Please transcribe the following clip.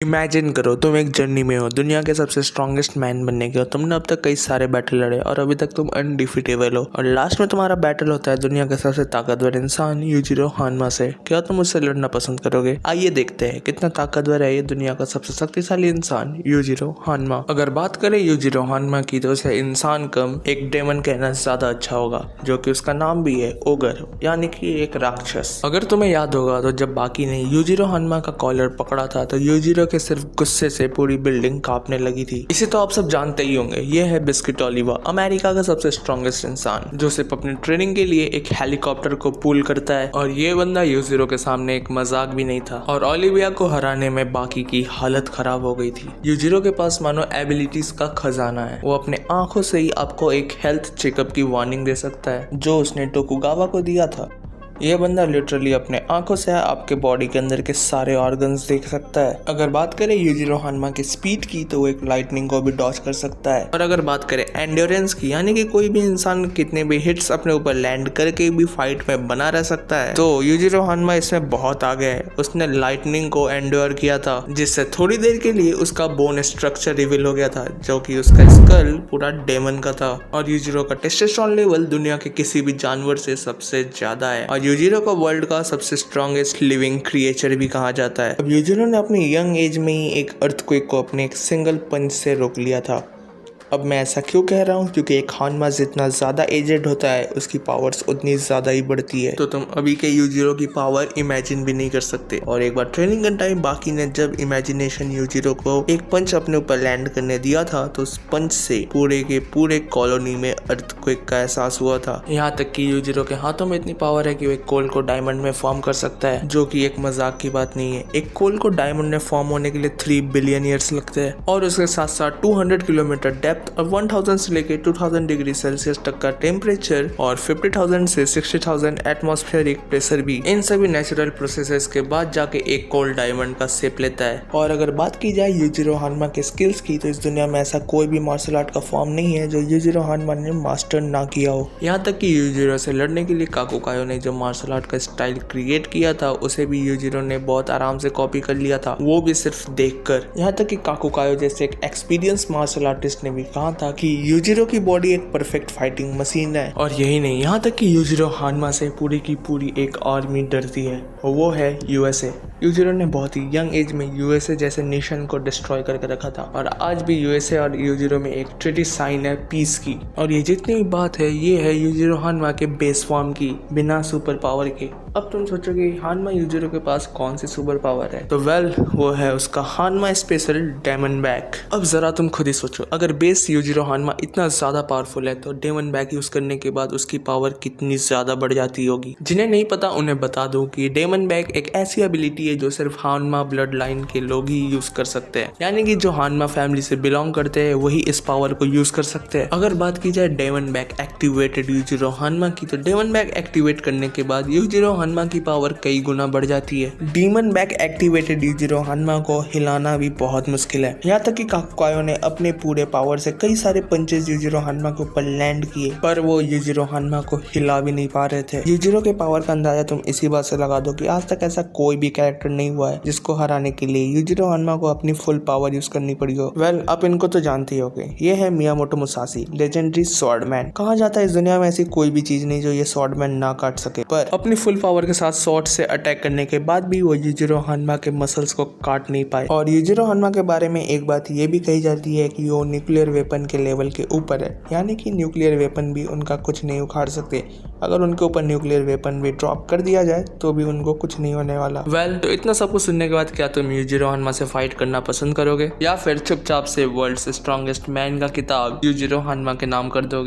Imagine करो तुम एक जर्नी में हो, दुनिया के सबसे स्ट्रॉन्गेस्ट मैन बनने के हो। तुमने अब तक कई सारे बैटल लड़े और अभी तक तुम अनडिफिटेबल हो और लास्ट में तुम्हारा बैटल होता है दुनिया के सबसे ताकतवर इंसान यूजिरो हानमा से। क्या तुम उससे लड़ना पसंद करोगे? आइए देखते हैं कितना ताकतवर है ये दुनिया का सबसे शक्तिशाली इंसान यूजिरो हानमा। अगर बात करें यूजिरो हानमा की तो उसे इंसान कम एक डेमन कहना ज्यादा अच्छा होगा, जो कि उसका नाम भी है ओगर, यानी कि एक राक्षस। अगर तुम्हें याद होगा तो जब बाकी ने यूजिरो हानमा का कॉलर पकड़ा था तो यूजिरो के सिर्फ गुस्से से पूरी बिल्डिंग कांपने लगी थी। इसे तो आप सब जानते ही होंगे, ये है बिस्किट ओलिवा, अमेरिका का सबसे स्ट्रॉन्गेस्ट इंसान, जो सिर्फ अपनी ट्रेनिंग के लिए एक हेलीकॉप्टर को पुल करता है। और ये बंदा यूजिरो के सामने एक मजाक भी नहीं था और ओलिविया को हराने में बाकी की हालत खराब हो गई थी। यूजिरो के पास मानो एबिलिटीज का खजाना है। वो अपने आंखों से ही आपको एक हेल्थ चेकअप की वार्निंग दे सकता है, जो उसने टोकुगावा को दिया था। ये बंदा लिटरली अपने आंखों से आपके बॉडी के अंदर के सारे ऑर्गन्स देख सकता है। अगर बात करें यूजिरो हानमा की स्पीड की तो वो एक लाइटनिंग को भी डॉज कर सकता है। और अगर बात करें एंड्योरेंस की, यानी कि कोई भी इंसान कितने भी हिट्स अपने ऊपर लैंड करके भी फाइट में बना रह सकता है, तो यूजिरो हानमा इसमें बहुत आगे है। उसने लाइटनिंग को एंड्योर किया था, जिससे थोड़ी देर के लिए उसका बोन स्ट्रक्चर रिवील हो गया था, जो कि उसका स्कल पूरा डेमन का था। और यूजिरो का टेस्टोस्टेरोन लेवल दुनिया के किसी भी जानवर से सबसे ज्यादा है और यूजिरो को वर्ल्ड का सबसे स्ट्रॉन्गेस्ट लिविंग क्रिएचर भी कहा जाता है। अब यूजिरो ने अपनी यंग एज में ही एक अर्थक्वेक को अपने एक सिंगल पंच से रोक लिया था। अब मैं ऐसा क्यों कह रहा हूँ? क्योंकि एक हानमा जितना ज्यादा एजेड होता है उसकी पावर्स उतनी ज्यादा ही बढ़ती है। तो तुम अभी के यूजिरो की पावर इमेजिन भी नहीं कर सकते। और एक बार ट्रेनिंग के टाइम बाकी ने जब इमेजिनेशन यूजिरो को एक पंच अपने ऊपर लैंड करने दिया था, तो उस पंच से पूरे के पूरे कॉलोनी में अर्थक्वेक का एहसास हुआ था। यहाँ तक कि यूजिरो के हाथों में इतनी पावर है कि वो एक कोल को डायमंड में फॉर्म कर सकता है, जो कि एक मजाक की बात नहीं है। एक कोल को डायमंड में फॉर्म होने के लिए 3 बिलियन ईयर्स लगते हैं और उसके साथ साथ 200 किलोमीटर डेप्थ और 1000 से लेके 2000 डिग्री सेल्सियस तक का टेम्परेचर और 50,000 से 60,000 एटमॉस्फेरिक प्रेशर भी, इन सभी नेचुरल प्रोसेसेस के बाद जाके एक कोल्ड डायमंड का शेप लेता है। और अगर बात की जाए यूजिरो हानमा के स्किल्स की, तो इस दुनिया में ऐसा कोई भी मार्शल आर्ट का फॉर्म नहीं है जो यूजिरो हानमा ने मास्टर ना किया हो। यहाँ तक कि यूजिरो से लड़ने के लिए काकुकायो ने जो मार्शल आर्ट का स्टाइल क्रिएट किया था, उसे भी यूजिरो ने बहुत आराम से कॉपी कर लिया था, वो भी सिर्फ देखकर। यहाँ तक कि काकुकायो जैसे एक एक्सपीरियंस मार्शल आर्टिस्ट ने भी कहा था कि यूजिरो की बॉडी एक परफेक्ट फाइटिंग मशीन है। और यही नहीं, यहाँ तक कि यूजिरो हानमा से पूरी की पूरी एक आर्मी डरती है और वो है यूएसए। यूजिरो ने बहुत ही यंग एज में यूएसए जैसे नेशन को डिस्ट्रॉय करके रखा था और आज भी यूएसए और यूजिरो में एक ट्रेटी साइन है पीस की। और ये जितनी भी बात है, ये है यूजिरो हानमा के बेस फॉर्म की, बिना सुपर पावर के। अब तुम सोचोगे हानमा यूजिरो के पास कौन सी सुपर पावर है, तो वेल वो है उसका हानमा स्पेशल डेमन बैक। अब जरा तुम खुद ही सोचो, अगर बेस यूजिरो हानमा इतना ज्यादा पावरफुल है तो डेमन बैक यूज करने के बाद उसकी पावर कितनी ज्यादा बढ़ जाती होगी। जिन्हें नहीं पता उन्हें बता दूं कि डेमन बैक एक ऐसी एबिलिटी है जो सिर्फ हानमा ब्लड लाइन के लोग ही यूज कर सकते हैं, यानी कि जो हानमा फैमिली से बिलोंग करते हैं वही इस पावर को यूज कर सकते हैं। अगर बात की जाए demon back activated Yujiro Hanma की, तो डेमन बैक एक्टिवेट करने के बाद यूजिरो हानमा की पावर कई गुना बढ़ जाती है। डीमन बैक एक्टिवेटेड यूजिरो हानमा को हिलाना भी बहुत मुश्किल है। यहाँ तक कि काकुकायो ने अपने पूरे पावर से कई सारे पंचेस यूजिरो हानमा के ऊपर लैंड किए, पर वो यूजिरो हानमा को हिला भी नहीं पा रहे थे। यूजिरो के पावर का अंदाजा तुम इसी बात से लगा दो कि आज तक ऐसा कोई भी कैरेक्टर नहीं हुआ है जिसको हराने के लिए यूजिरो हानमा को अपनी फुल पावर यूज करनी पड़ी हो। वेल, आप इनको तो जानते ही होंगे, ये है मियामोटो मुसाशी, लेजेंडरी स्वॉर्डमैन। कहा जाता है इस दुनिया में ऐसी कोई भी चीज नहीं जो ये स्वॉर्डमैन ना काट सके, पर अपनी फुल पावर के साथ स्वॉर्ड से अटैक करने के बाद भी वो यूजिरो हानमा के मसल्स को काट नहीं पाए। और यूजिरो हानमा के बारे में एक बात ये भी कही जाती है कि वो न्यूक्लियर वेपन के लेवल के ऊपर है, यानी कि न्यूक्लियर वेपन भी उनका कुछ नहीं उखाड़ सकते। अगर उनके ऊपर न्यूक्लियर वेपन भी ड्रॉप कर दिया जाए तो भी उनको कुछ नहीं होने वाला। वेल, तो इतना सब कुछ सुनने के बाद क्या तुम यूजिरो हानमा से फाइट करना पसंद करोगे या फिर चुपचाप से वर्ल्ड स्ट्रॉन्गेस्ट मैन का किताब यूजिरो हानमा के नाम कर दोगे?